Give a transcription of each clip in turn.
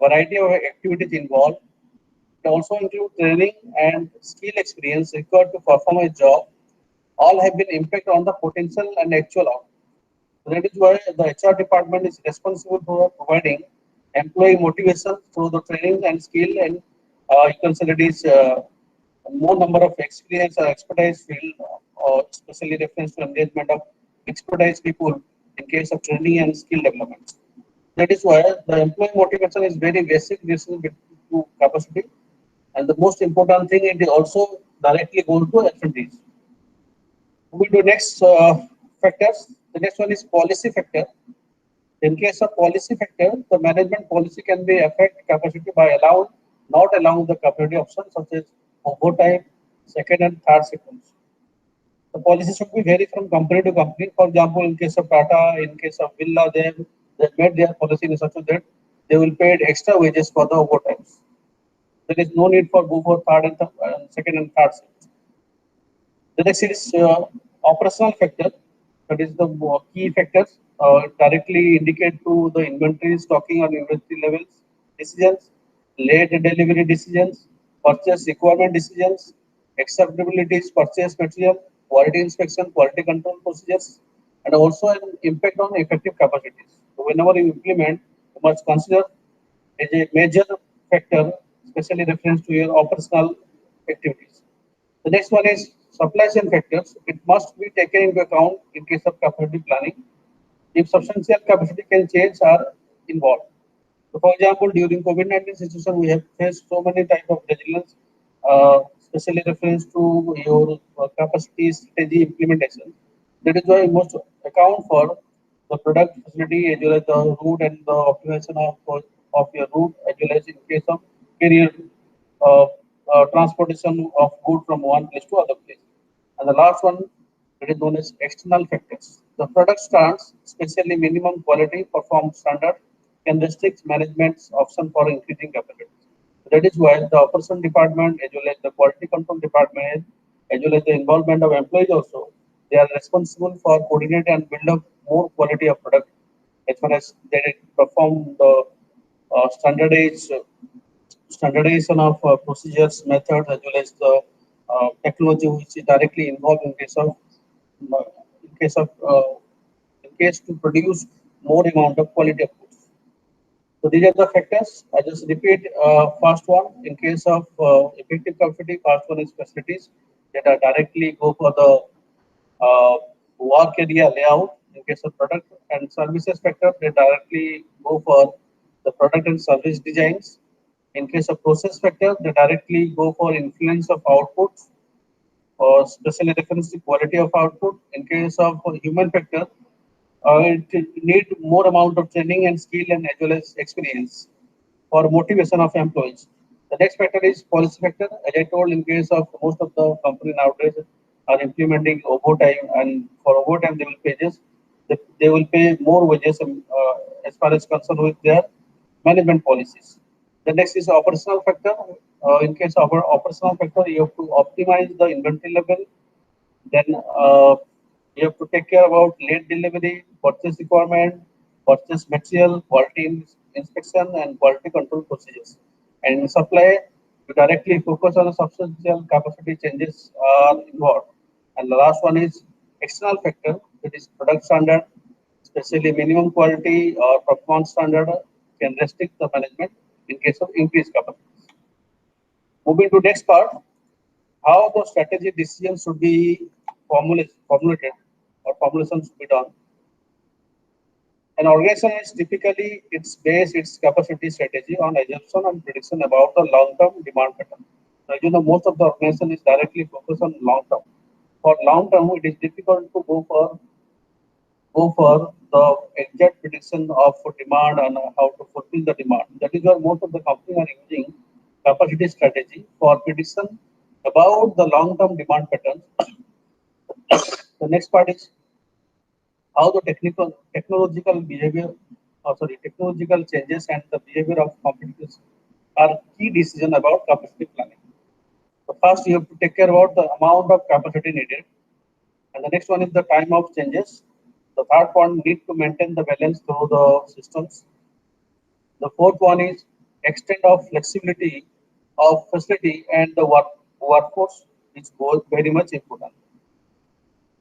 variety of activities involved. It also includes training and skill experience required to perform a job. All have been impact on the potential and actual outcome. So that is why the HR department is responsible for providing employee motivation through the training and skill, and you can say that is more number of experience or expertise field, or especially reference to engagement of expertise people in case of training and skill development. That is why the employee motivation is very basic. This is to capacity, and the most important thing, it also directly goes to activities. Moving to next factors. The next one is policy factor. In case of policy factor, the management policy can be affect capacity by not allowing the capacity options such as overtime, second and third sequence. The policy should be vary from company to company. For example, in case of Tata, in case of Villa, they made their policy in such a that they will pay extra wages for the overtimes. There is no need for go for third and second and third sequence. The next is operational factor. That is the key factors directly indicate to the inventory stocking on inventory levels decisions, late delivery decisions, purchase requirement decisions, acceptabilities, purchase material, quality inspection, quality control procedures, and also an impact on effective capacities. So whenever you implement, you must consider as a major factor, especially reference to your operational activities. The next one is supply chain factors. It must be taken into account in case of capacity planning. If substantial capacity can change are involved. So, for example, during COVID-19 situation, we have faced so many type of resilience, especially reference to your capacity strategy implementation. That is why we must account for the product facility as well as the route and the optimization of your route, as well as in case of carrier uh, transportation of good from one place to other place. And the last one, it is known as external factors. The product standards, especially minimum quality performance standard, can restrict management's option for increasing capacity. That is why the operation department, as well as the quality control department, as well as the involvement of employees also, they are responsible for coordinate and build up more quality of product as far as they perform the standardized standardization of procedures, methods, as well as the technology which is directly involved uh, in case of in case to produce more amount of quality of goods. So these are the factors. I just repeat. First one, in case of effective capacity, first one is facilities that are directly go for the uh, work area layout. In case of product and services factor, they directly go for the product and service designs. In case of process factor, they directly go for influence of output or specially reference to quality of output. In case of human factor, it need more amount of training and skill and as well as experience for motivation of employees. The next factor is policy factor. As I told, in case of most of the company nowadays are implementing overtime, and for overtime they will pay just they will pay more wages as far as concerned with their management policies. The next is operational factor. In case of our operational factor, you have to optimize the inventory level. Then you have to take care about late delivery, purchase requirement, purchase material, quality inspection, and quality control procedures. And in supply, you directly focus on the substantial capacity changes are involved. And the last one is external factor, that is product standard, especially minimum quality or performance standard can restrict the management in case of increased capacity. Moving to next part, how the strategy decisions should be formulated or formulation should be done. An organization is typically its base its capacity strategy on assumption and prediction about the long-term demand pattern. Now, most of the organization is directly focused on long-term. For long-term, it is difficult to go for the exact prediction of demand and how to fulfill the demand. That is why most of the companies are using capacity strategy for prediction about the long-term demand patterns. The next part is how the technological changes and the behavior of competitors are key decision about capacity planning. So first you have to take care about the amount of capacity needed, and the next one is the time of changes. The third one need to maintain the balance through the systems. The fourth one is extent of flexibility of facility and the workforce is both very much important.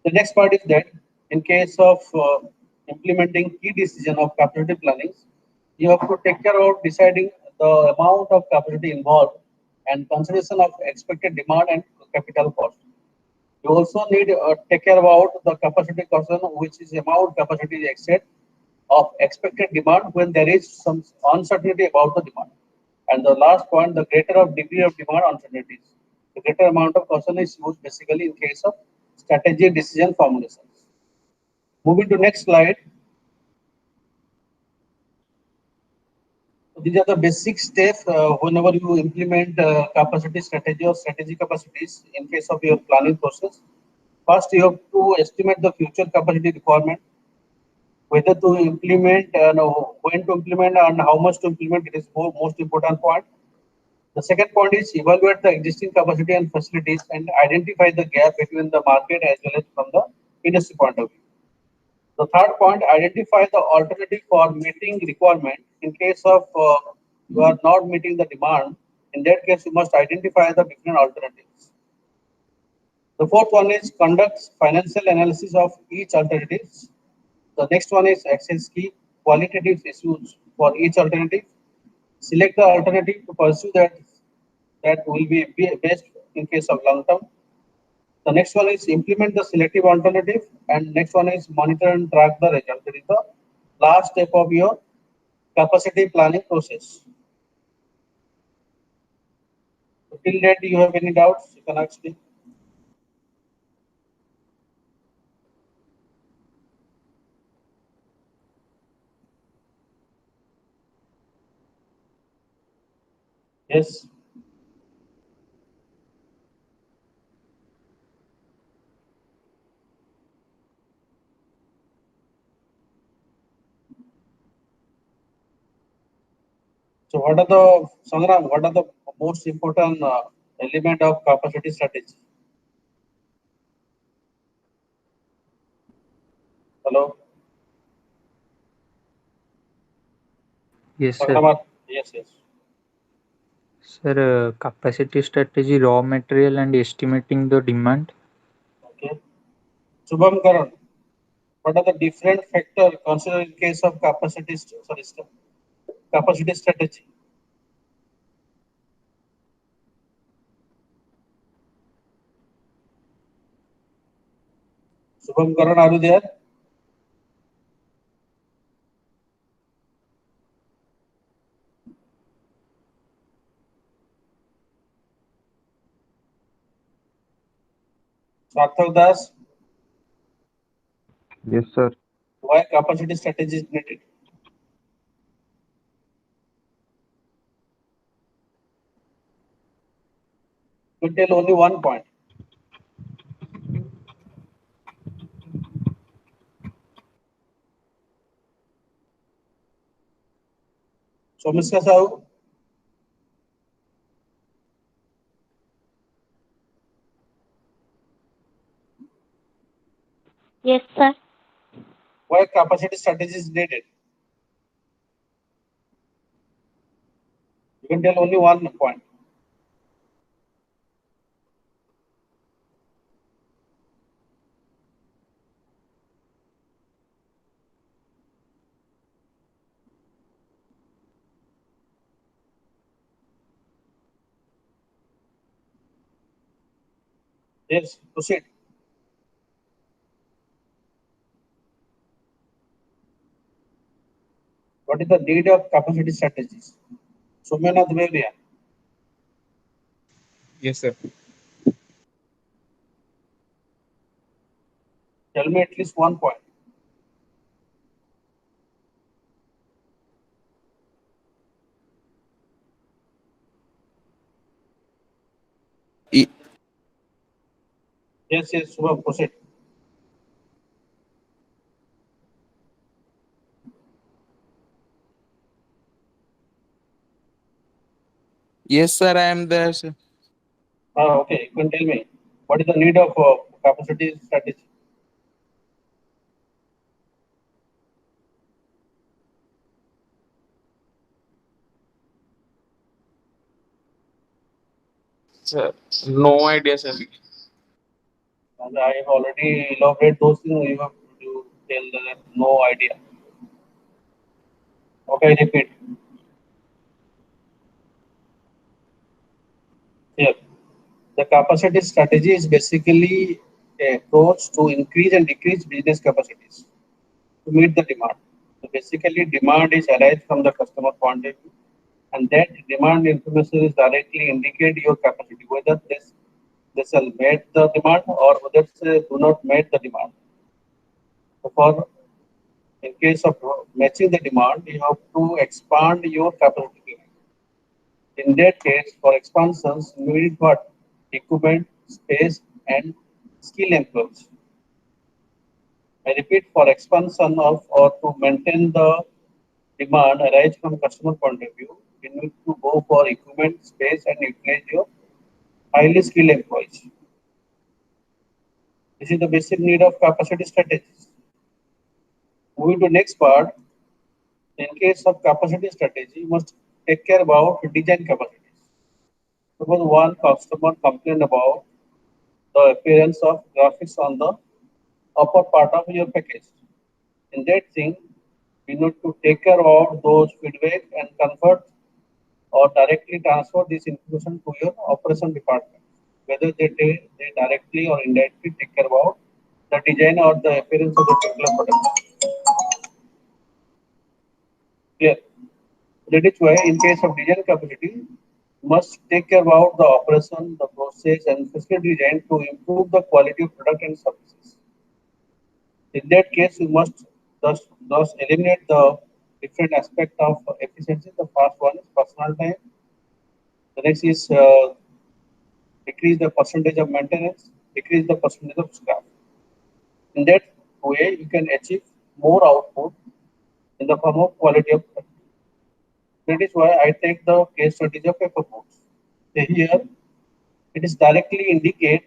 The next part is that in case of implementing key decision of capacity planning, you have to take care of deciding the amount of capacity involved and consideration of expected demand and capital cost. You also need take care about the capacity concern, which is amount capacity exceed of expected demand when there is some uncertainty about the demand. And the last point, the greater of degree of demand uncertainties. The greater amount of concern is used basically in case of strategy decision formulations. Moving to next slide. So these are the basic steps whenever you implement capacity strategy or strategy capacities in case of your planning process. First, you have to estimate the future capacity requirement, whether to implement and when to implement and how much to implement. It is most important point. The second point is evaluate the existing capacity and facilities and identify the gap between the market as well as from the industry point of view. The third point, identify the alternative for meeting requirement. In case of you are not meeting the demand, in that case you must identify the different alternatives. The fourth one is conduct financial analysis of each alternative. The next one is access key qualitative issues for each alternative. Select the alternative to pursue that will be best in case of long term. The next one is implement the selective alternative, and next one is monitor and track the result. That is the last step of your capacity planning process. So till that, do you have any doubts? You can ask me. Yes. So what are the Sangram? What are the most important element of capacity strategy? Hello, Yes, sir. Sangram. Yes, yes. Sir, capacity strategy, raw material, and estimating the demand. Okay. Shubham Karan. What are the different factor considered in case of capacity strategy? Shubham Karan, are you there? Sarthak Das, Yes, sir. why capacity strategy is needed? You tell only one point. So, Mr. Sahu, Yes, sir. why capacity strategy is needed? You can tell only one point. Yes, proceed. What is the need of capacity strategies? Somyanath Devriya, Yes, sir. tell me at least one point. Y- Yes, yes, Shubham, proceed. Yes, sir, I am there, sir. Okay, you can tell me what is the need of capacity strategy? Sir, no idea, sir. And I have already elaborated those things. You have to tell that no idea. Okay, repeat. Here, the capacity strategy is basically a approach to increase and decrease business capacities to meet the demand. So basically, demand is arise from the customer point of view, and that demand information is directly indicate your capacity, whether this will meet the demand or whether they do not meet the demand. So for in case of matching the demand, you have to expand your capacity. In that case, for expansions, you need what? Equipment, space, and skill employees. I repeat, for expansion of or to maintain the demand arise from customer point of view, you need to go for equipment, space, and utilize your highly skilled employees. This is the basic need of capacity strategies. Moving to next part, in case of capacity strategy, you must take care about design capacities. Suppose one customer complained about the appearance of graphics on the upper part of your package. In that thing, you need to take care of those feedback and convert or directly transfer this information to your operation department, whether they directly or indirectly take care about the design or the appearance of the particular product. Clear? That is why, in case of design capacity, must take care about the operation, the process, and facility design to improve the quality of product and services. In that case, you must thus eliminate the different aspect of efficiency. The first one is personal time. The next is decrease the percentage of maintenance, decrease the percentage of scrap. In that way, you can achieve more output in the form of quality of product. That is why I take the case studies of paper boats. Here, it is directly indicate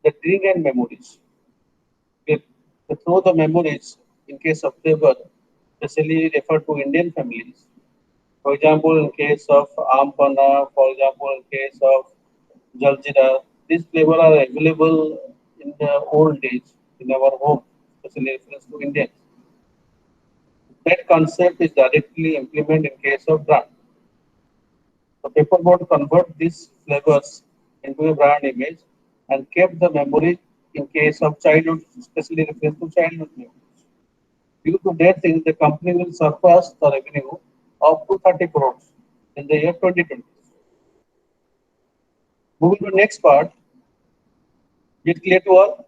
the drink and memories. If through the memories, in case of paper, especially refer to Indian families. For example, in case of Ampana, for example, in case of Jaljeera, these flavors are available in the old days in our home, especially reference to Indians. That concept is directly implemented in case of brand. The paperboard convert these flavors into a brand image and kept the memory in case of childhood, especially reference to childhood memories. Due to that thing, the company will surpass the revenue of 230 crores in the year 2020. Moving to the next part, get clear to all?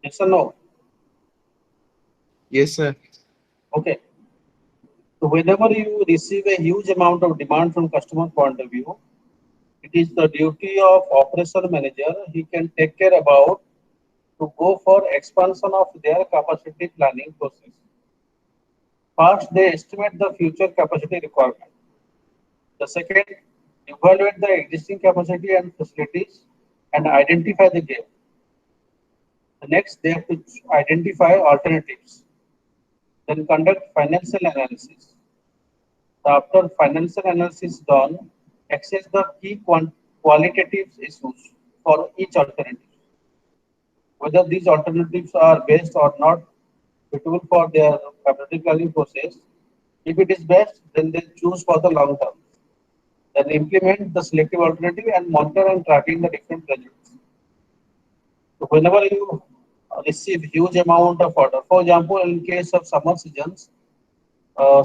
Yes or no? Yes, sir. Okay. So whenever you receive a huge amount of demand from customer point of view, it is the duty of operation manager. He can take care about to go for expansion of their capacity planning process. First, they estimate the future capacity requirement. The second, evaluate the existing capacity and facilities and identify the gap. The next, they have to identify alternatives. Then conduct financial analysis. After financial analysis done, assess the key qualitative issues for each alternative. Whether these alternatives are best or not suitable for their capacity planning process. If it is best, then they choose for the long term. Then implement the selective alternative and monitor and tracking the different results. So whenever you receive huge amount of order, for example, in case of summer seasons, a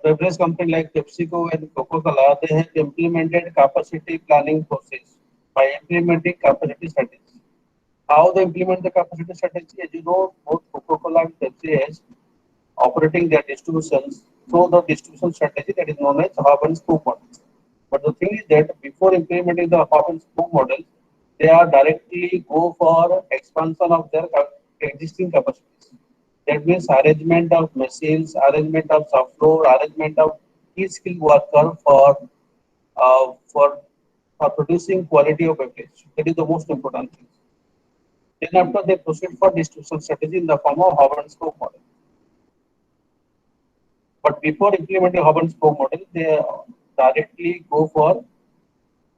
beverage company like PepsiCo and Coca-Cola, they have implemented capacity planning process by implementing capacity strategy. How they implement the capacity strategy? As you know, both Coca-Cola and Pepsi has operating their distributions through the distribution strategy that is known as hub and spoke model. But the thing is that before implementing the hub and spoke model, they are directly go for expansion of their existing capacities. That means arrangement of machines, arrangement of shop floor, arrangement of key skill worker uh, for for producing quality of beverage. That is the most important thing. Then after they proceed for distribution strategy in the form of hub and spoke model. But before implementing hub and spoke model, directly go for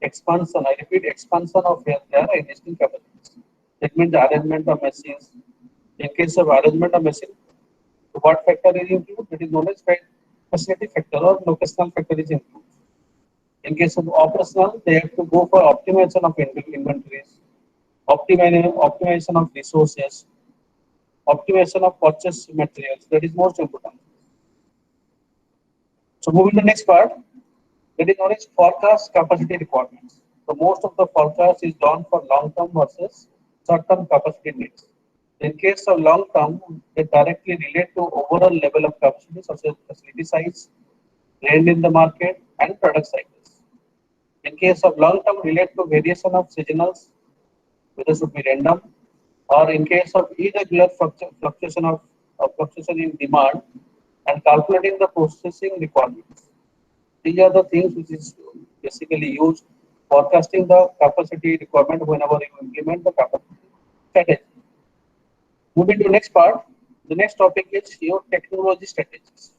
expansion. I repeat, expansion of their existing capacities. That means the arrangement of machines. In case of arrangement of machine, what factor is included? That is known as facility factor or locational factor is included. In case of operational, they have to go for optimization of inventories, optimization of resources, optimization of purchase materials. That is most important. So moving to the next part, that is known as forecast capacity requirements. So most of the forecast is done for long-term versus short-term capacity needs. In case of long-term, they directly relate to overall level of capacity such as facility size, trend in the market, and product cycles. In case of long-term, relate to variation of seasonals, whether should be random, or in case of irregular fluctuation in demand and calculating the processing requirements. These are the things which is basically used forecasting the capacity requirement whenever you implement the capacity strategy. Moving to the next part, the next topic is your technology strategies.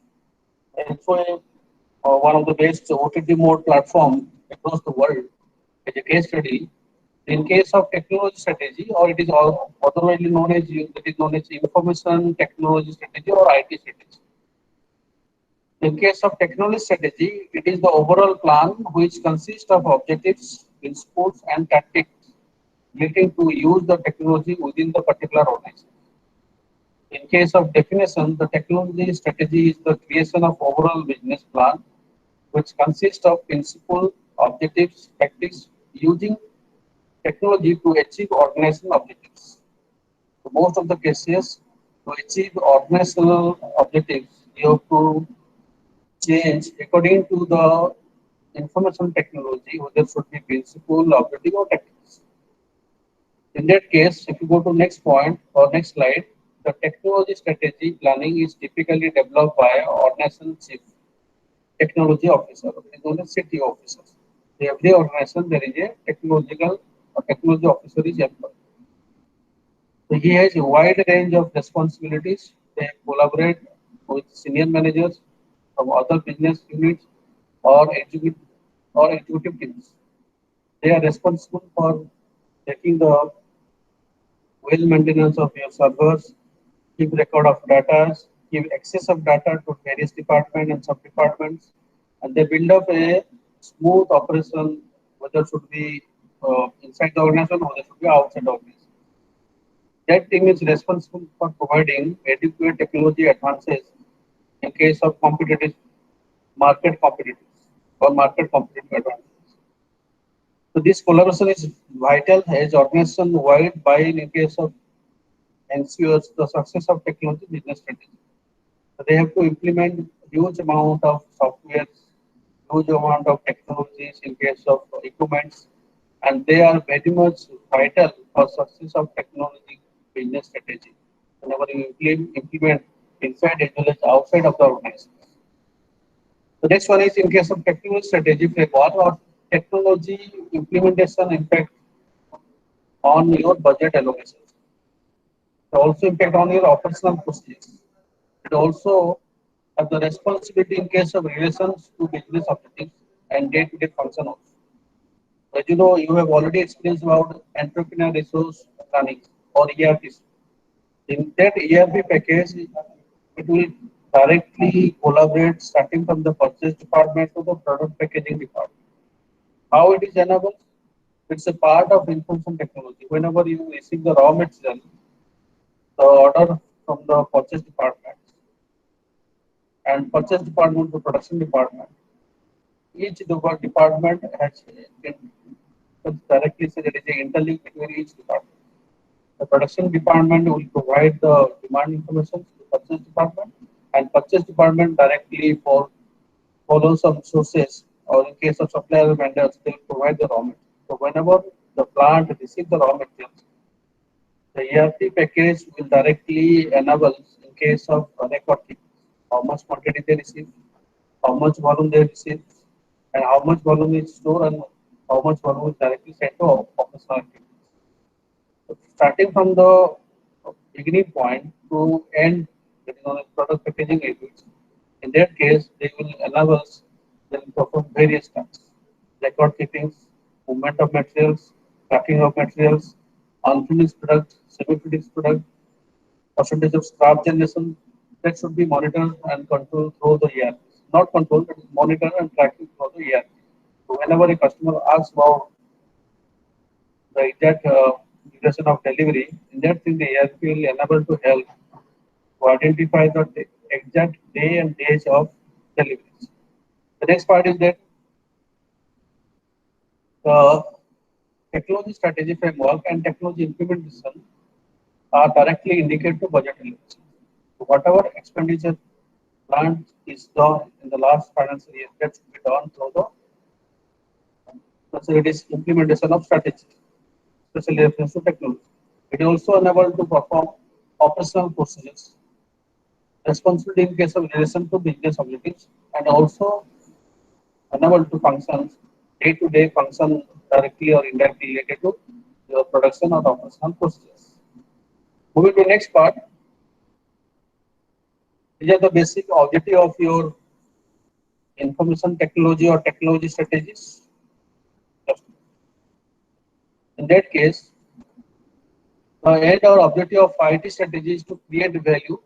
And so, one of the best OTT mode platform across the world as a case study. In case of technology strategy, or it is otherwise known as information technology strategy or IT strategy. In case of technology strategy, it is the overall plan which consists of objectives, principles, and tactics relating to use the technology within the particular organization. In case of definition, the technology strategy is the creation of overall business plan which consists of principles, objectives, tactics, using technology to achieve organizational objectives. So most of the cases, to achieve organizational objectives, you have to change according to the information technology, whether it should be principle, objective, or tactics. In that case, if you go to next point or next slide, the technology strategy planning is typically developed by an organization chief technology officer, it is known as CTO officers. In every organization, there is a technological or technology officer is employed. So he has a wide range of responsibilities. They collaborate with senior managers from other business units or executive teams. They are responsible for taking the well maintenance of your servers, keep record of data, give access of data to various departments and sub departments, and they build up a smooth operation, whether it should be inside the organization or it should be outside the organization. That team is responsible for providing adequate technology advances in case of competitive market competitive or market competitive advantages. So this collaboration is vital as organization wide buy-in in case of ensures the success of technology business strategy. So they have to implement huge amount of software, huge amount of technologies in case of equipments, and they are very much vital for success of technology business strategy. Whenever you implement inside as well as outside of the organization. The next one is in case of technology strategy framework or technology implementation impact on your budget allocation. It also impact on your operational procedures. It also have the responsibility in case of relations to business objectives and day-to-day function also. As you know, you have already experienced about entrepreneur resource planning or ERP. In that ERP package, it will directly collaborate starting from the purchase department to the product packaging department. How it is enabled? It's a part of information technology. Whenever you receive the raw material, the order from the purchase department and purchase department to production department, each department has directly say there is an interlink between each department. The production department will provide the demand information to the purchase department, and purchase department directly follow some sources, or in case of supplier vendors, they will provide the raw material. So whenever the plant receives the raw materials, the ERP package will directly enable in case of record keeping, how much quantity they receive, how much volume they receive, and how much volume is stored and how much volume is directly sent to operational activity. So starting from the beginning point to end, that is on product packaging activities. In that case, they will enable Then perform various tasks, record keepings, movement of materials, tracking of materials, unfinished product, semi-finished product, percentage of scrap generation, that should be monitored and controlled through the year. Not controlled, but monitored and tracking through the year. So whenever a customer asks about the exact duration of delivery, in that thing the ERP will enable to help to identify the exact day and days of deliveries. The next part is that the technology strategy framework and technology implementation are directly indicated to budget allocation. So whatever expenditure planned is done in the last financial year, that should be done through the facilities implementation of strategy, especially reference to technology. It is also enabled to perform operational procedures, responsibility in case of relation to business objectives, and also unable to function day-to-day function directly or indirectly related to your production or operational procedures. Moving to the next part, these are the basic objective of your information technology or technology strategies. In that case, the end or objective of IT strategy is to create value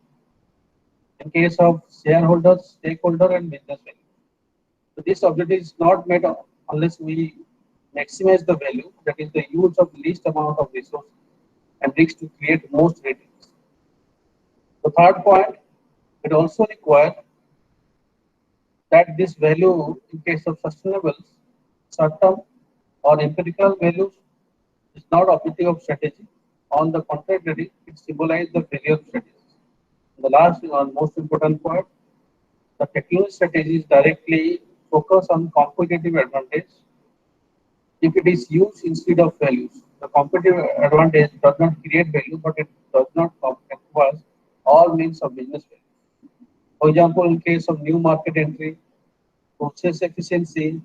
in case of shareholders, stakeholder, and business value. So this objective is not met unless we maximize the value, that is the use of least amount of resource and risks to create most ratings. The third point, it also requires that this value in case of sustainable, short-term or empirical values is not objective of strategy. On the contrary, it symbolizes the failure of strategy. The last and most important point, the technical strategies directly focus on competitive advantage if it is used instead of values. The competitive advantage does not create value, but it does not encompass all means of business value. For example, in case of new market entry, process efficiency,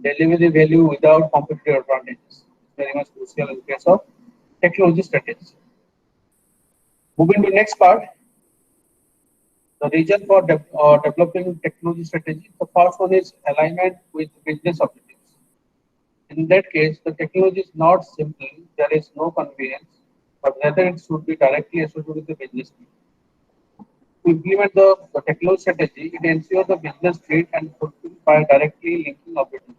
delivery value without competitive advantages. Very much crucial in case of technology strategy. Moving to the next part, the reason for developing technology strategy. The first one is alignment with business objectives. In that case, the technology is not simple, there is no convenience, but rather it should be directly associated with the business need. To implement the technology strategy, it ensures the business need and fulfilled by directly linking objectives.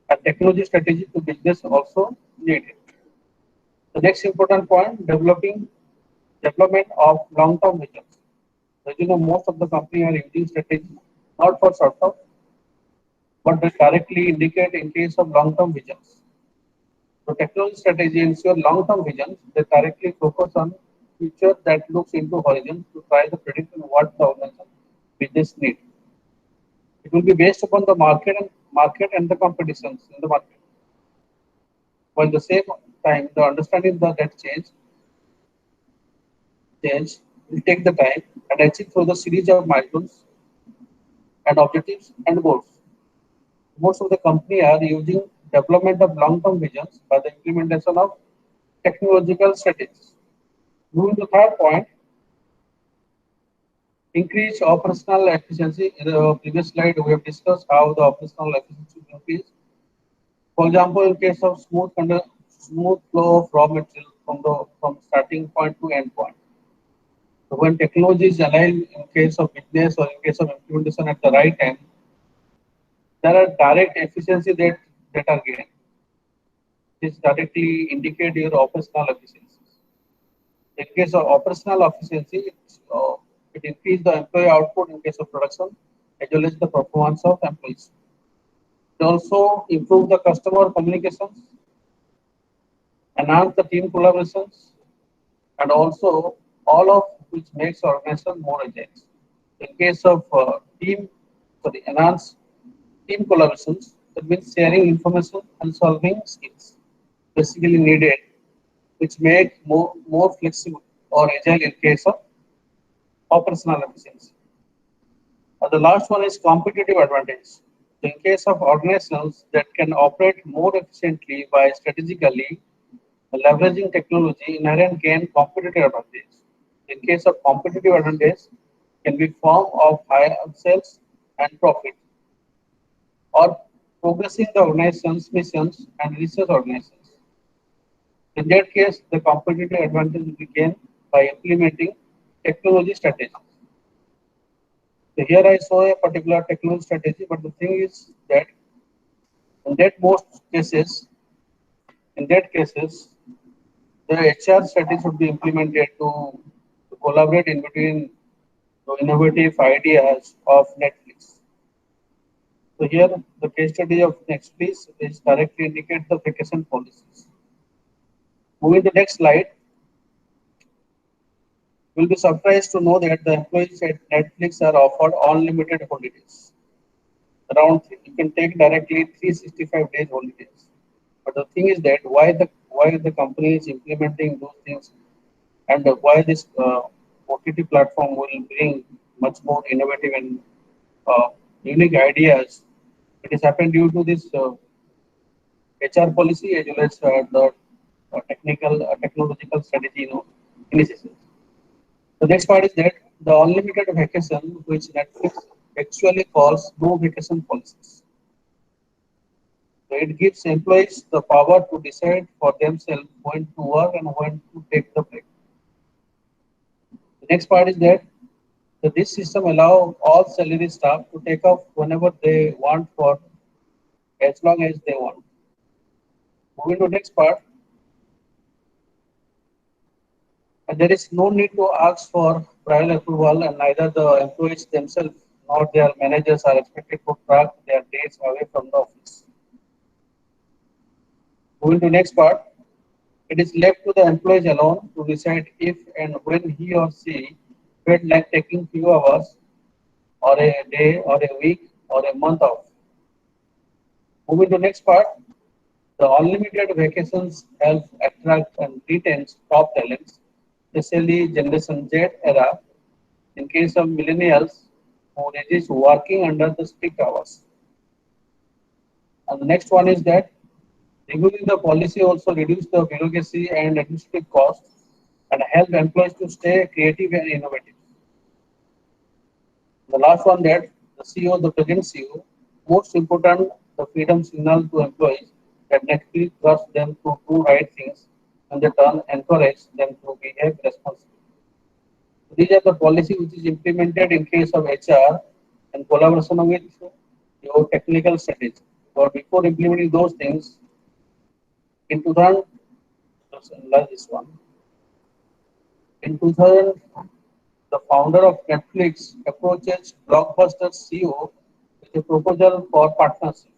And technology strategy to business also needed. The next important point, development of long-term visions. As you know, most of the company are using strategy not for short term, but they directly indicate in case of long-term visions. So technology strategy ensure long-term visions. They directly focus on future that looks into horizon to try to predict what the organization business need. It will be based upon the market and the competitions in the market. While at the same time, the understanding that change will take the time and achieve through the series of milestones and objectives and goals. Most of the company are using development of long-term visions by the implementation of technological strategies. Moving to the third point, increase operational efficiency. In the previous slide, we have discussed how the operational efficiency will increase. For example, in case of smooth flow of raw material from starting point to end point. So when technology is aligned in case of business or in case of implementation at the right time, there are direct efficiency that are gained. This directly indicate your operational efficiency. In case of operational efficiency, it increase the employee output in case of production as well as the performance of employees. It also improve the customer communications, enhance the team collaborations, and also all of which makes the organization more agile. In case of enhance team collaborations, that means sharing information and solving skills basically needed, which make more flexible or agile in case of operational efficiency. The last one is competitive advantage. In case of organizations that can operate more efficiently by strategically leveraging technology, inherent gain competitive advantage. In case of competitive advantage, can be form of higher sales and profit. or progressing the organization's missions and research organizations. In that case, the competitive advantage will be gained by implementing technology strategies. So here I saw a particular technology strategy, but the thing is that in that most cases, in that cases, the HR strategy should be implemented to collaborate in between the innovative ideas of Netflix. So here the case study of Netflix is directly indicate the vacation policies. Moving to the next slide, you will be surprised to know that the employees at Netflix are offered unlimited holidays. Around you can take directly 365 days holidays. But the thing is that why the company is implementing those things and why this OTT platform will bring much more innovative and uh, unique ideas. It has happened due to this HR policy as well as the technological strategy, initiatives. The next part is that the unlimited vacation, which Netflix actually calls no vacation policies. So it gives employees the power to decide for themselves when to work and when to take the break. The next part is that this system allows all salary staff to take off whenever they want for as long as they want. Moving to next part, and there is no need to ask for prior approval, and neither the employees themselves nor their managers are expected to track their days away from the office. Moving to next part, it is left to the employees alone to decide if and when he or she felt like taking few hours or a day or a week or a month off. Moving to next part, the unlimited vacations help attract and retain top talents, especially Generation Z era. In case of millennials who resist working under the strict hours. And the next one is that reviewing the policy also reduce the bureaucracy and administrative costs and help employees to stay creative and innovative. The last one that the CEO, the present CEO, most important, the freedom signal to employees that Netflix trusts them to do right things and they turn encourage them to behave responsibly. These are the policy which is implemented in case of HR and collaboration with your technical strategy. But before implementing those things, in 2000, let's analyze this one. In 2000, the founder of Netflix approaches Blockbuster CEO with a proposal for partnership,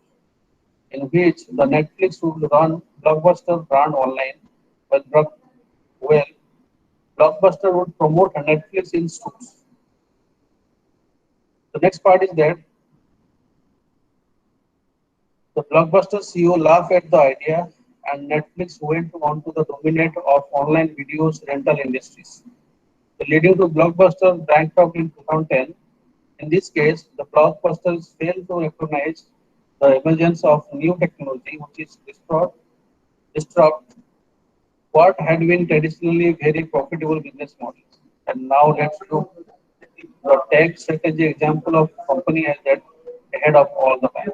in which the Netflix would run Blockbuster brand online, while well, Blockbuster would promote Netflix in stores. The next part is that the Blockbuster CEO laughed at the idea, and Netflix went on to the dominate of online videos rental industries, leading to Blockbuster bankrupt in 2010. In this case, the Blockbusters failed to recognize the emergence of new technology, which is disrupt what had been traditionally very profitable business models. And now let's look the tech strategy example of company as that ahead of all the banks.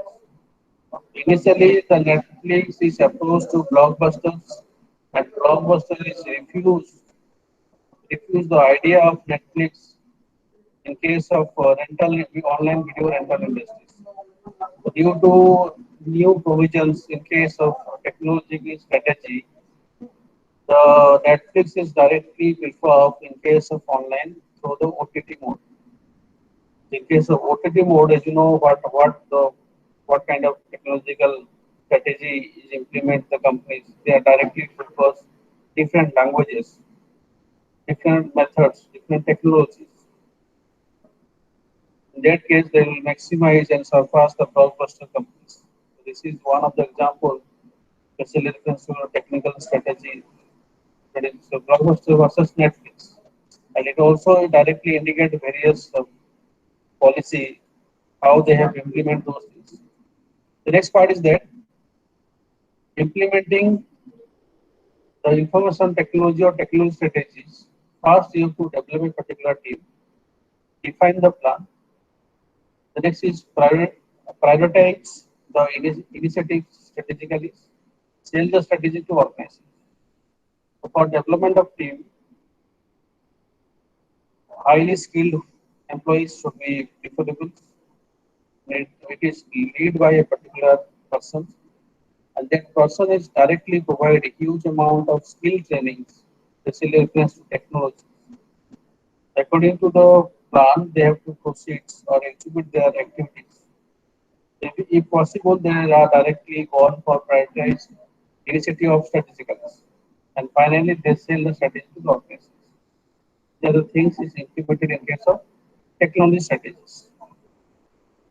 Initially, the Netflix is approached to Blockbusters, and Blockbuster is refused the idea of Netflix in case of online video rental industries. Due to new provisions in case of technological strategy, the Netflix is directly preferred in case of online through the OTT mode. In case of OTT mode, as you know, what kind of technological strategy is implement the companies. They are directly focus different languages, different methods, different technologies. In that case, they will maximize and surpass the blockbuster companies. So this is one of the example, especially reference to technical strategy. That is blockbuster versus Netflix, and it also directly indicates various policy how they have implemented those things. The next part is that implementing the information technology or technology strategies. First, you have to develop a particular team, define the plan. The next is prioritize The initiative strategically sell the strategy to organization. So for development of team, highly skilled employees should be preferable. It is led by a particular person, and that person is directly provide a huge amount of skill trainings, especially reference to technology. According to the plan, they have to proceed or execute their activities. If possible, they are directly gone for prioritized initiative of strategicals. And finally, they sell the strategy to the organization. The other things is implemented in case of technology strategies.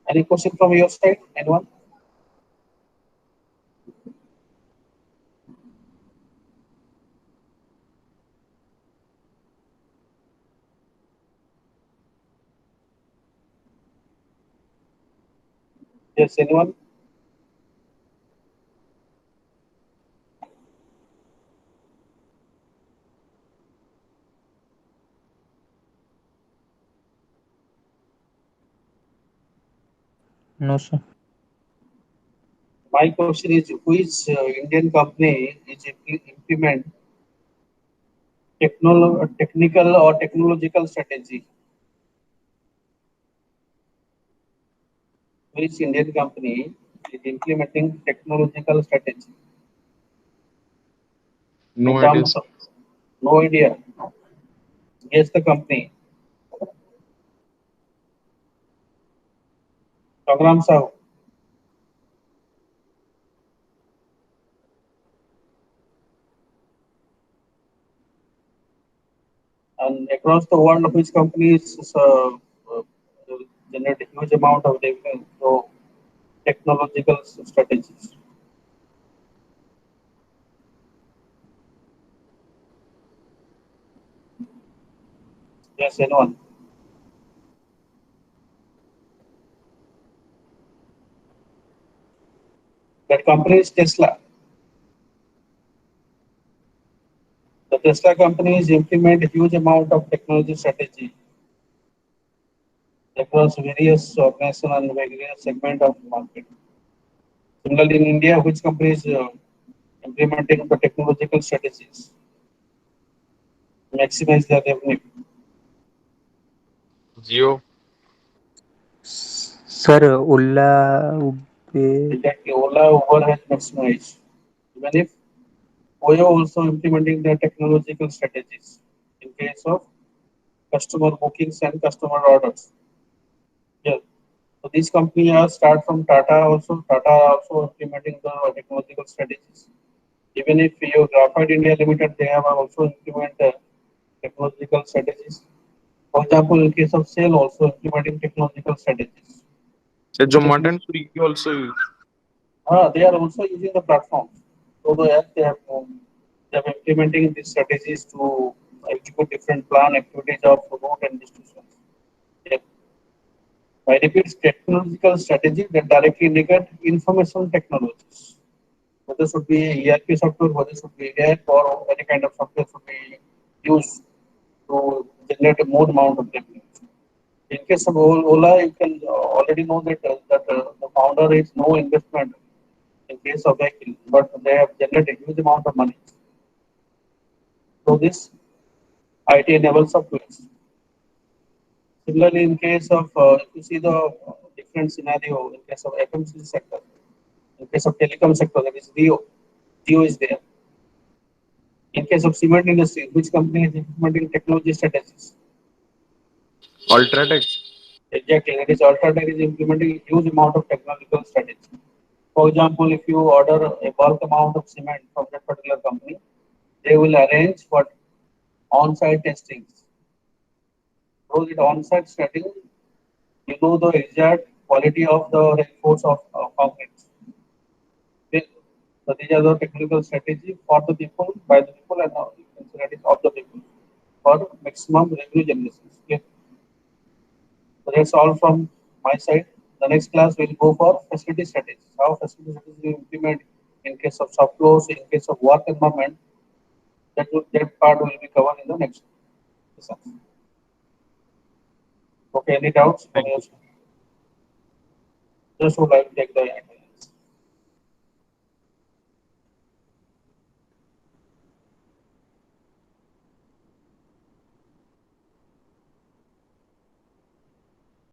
Any question from your side? Anyone? Yes, anyone? No, sir. My question is, which Indian company is implement technical or technological strategy? Which Indian company is implementing technological strategy in No idea, terms sir. of no idea? Guess the company. Program Sahu. And across the world, which companies generate a huge amount of revenue through technological strategies? Yes, anyone? That company is Tesla. The Tesla companies implement a huge amount of technology strategy across various organizations and various segment of market. Similarly, in India, which companies implementing the technological strategies maximize their revenue? Geo. Sir, Ulla Ube. Exactly, Ola, Uber has maximized. Even if Oyo also implementing the technological strategies in case of customer bookings and customer orders. Yeah. So these companies are start from Tata also. Tata also implementing the technological strategies. Even if your Graphite India Limited, they have also implement technological strategies. For example, in case of sale, also implementing technological strategies. Sir, So Zomato and Swiggy also use. they are also using the platforms. So they have implementing these strategies to execute different plan activities of route and distribution. Yeah. I repeat, technological strategy that directly indicate information technologies. Whether should be ERP software, whether should be AI or any kind of software should be used to generate more amount of revenue. In case of Ola, you can already know that the founder is no investment in case of vehicle, but they have generated a huge amount of money. So this IT enabled software. Similarly, in case of if you see the different scenario in case of FMCG sector, in case of telecom sector, that is Geo is there. In case of cement industry, which company is implementing technology strategies? Ultratech. Exactly, that is Ultratech is implementing a huge amount of technological strategy. For example, if you order a bulk amount of cement from that particular company, they will arrange what on-site testings. Through it on-site setting, you know the exact quality of the reinforce of concrete. Okay. So these are the technical strategy for the people, by the people, and you can say that is of the people for maximum revenue generation. Okay. So that's all from my side. The next class will go for facility strategies. How facility strategies will implement in case of soft close, in case of work environment. That part will be covered in the next lesson. Okay, any doubts from Thank your you. side? Just would like to take the